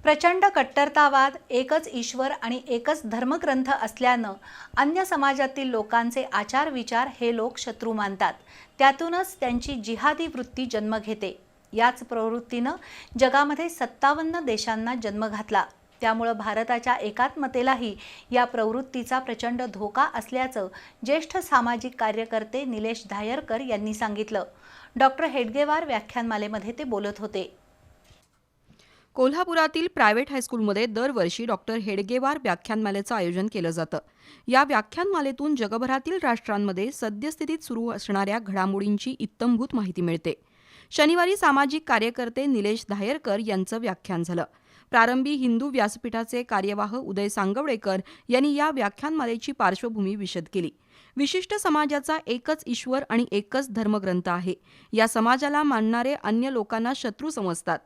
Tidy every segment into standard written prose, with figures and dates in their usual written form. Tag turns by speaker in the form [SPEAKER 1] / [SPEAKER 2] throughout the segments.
[SPEAKER 1] प्रचंड कट्टरतावाद, एकच ईश्वर आणि एकच धर्मग्रंथ असल्यानं अन्य समाजातील लोकांचे आचार विचार हे लोक शत्रू मानतात. त्यातूनच त्यांची जिहादी वृत्ती जन्म घेते. याच प्रवृत्तीनं जगामध्ये 57 देशांना जन्म घातला. त्यामुळे भारताच्या एकात्मतेलाही या प्रवृत्तीचा प्रचंड धोका असल्याचं ज्येष्ठ सामाजिक कार्यकर्ते निलेश धायरकर यांनी सांगितलं. डॉक्टर हेडगेवार व्याख्यानमालेमध्ये ते बोलत होते.
[SPEAKER 2] कोल्हापुरातील प्रायव्हेट हायस्कूलमध्ये दरवर्षी डॉक्टर हेडगेवार व्याख्यानमालेचं आयोजन केलं जातं. या व्याख्यानमालेतून जगभरातील राष्ट्रांमध्ये सद्यस्थितीत सुरू असणाऱ्या घडामोडींची इत्थंभूत माहिती मिळते. शनिवारी सामाजिक कार्यकर्ते निलेश धायरकर यांचं व्याख्यान झालं. प्रारंभी हिंदू व्यासपीठाचे कार्यवाह उदय सांगवडेकर यांनी या व्याख्यानमालेची पार्श्वभूमी विशद केली. विशिष्ट समाजाचा एकच ईश्वर आणि एकच धर्मग्रंथ आहे. या समाजाला मानणारे अन्य लोकांना शत्रू समजतात.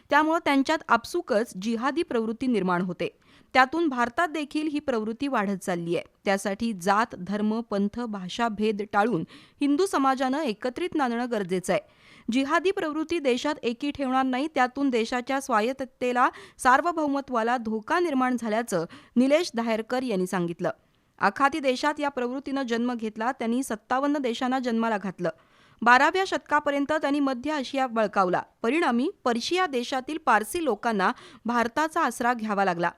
[SPEAKER 2] त्यामुळे त्यांच्यात आपसुकच जिहादी प्रवृत्ती निर्माण होते. त्यातून भारतात देखील ही प्रवृत्ती वाढत चालली आहे. त्यासाठी जात, धर्म, पंथ, भाषा भेद टाळून हिंदू समाजानं एकत्रित नांदणं गरजेचं आहे. जिहादी प्रवृत्ती देशात एकी ठेवणार नाही. त्यातून देशाच्या स्वायत्ततेला, सार्वभौमत्वाला धोका निर्माण झाल्याचं निलेश धायरकर यांनी सांगितलं. आखाती देशात या प्रवृत्तीनं जन्म घेतला. त्यांनी 57 देशांना जन्माला घातलं. 12व्या शतकापर्यंत त्यांनी मध्य आशिया बळकावला. परिणामी पर्शिया देशातील पारसी लोकांना भारताचा आसरा घ्यावा लागला.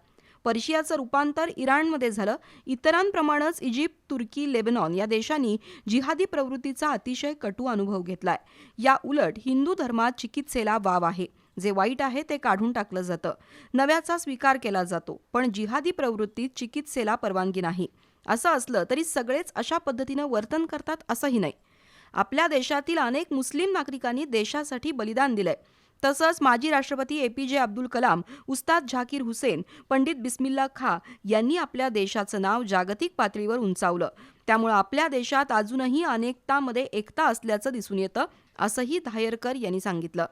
[SPEAKER 2] पर्शियाचं रूपांतर इराणमध्ये झालं. इतरांप्रमाणेच इजिप्त, तुर्की, लेबनॉन या देशांनी जिहादी प्रवृत्तीचा अतिशय कटू अनुभव घेतलाय. या उलट हिंदू धर्मात चिकित्सेला वाव आहे. जे वाईट आहे ते काढून टाकलं जातं. नव्याचा स्वीकार केला जातो. पण जिहादी प्रवृत्तीत चिकित्सेला परवानगी नाही. असं असलं तरी सगळेच अशा पद्धतीनं वर्तन करतात असंही नाही. आपल्या देशातील अनेक मुस्लिम नागरिकांनी देशासाठी बलिदान दिलंय. तसंच माजी राष्ट्रपती APJ अब्दुल कलाम, उस्ताद झाकीर हुसेन, पंडित बिस्मिल्ला खां यांनी आपल्या देशाचं नाव जागतिक पातळीवर उंचावलं. त्यामुळे आपल्या देशात अजूनही अनेकतामध्ये एकता असल्याचं दिसून येतं, असंही धायरकर यांनी सांगितलं.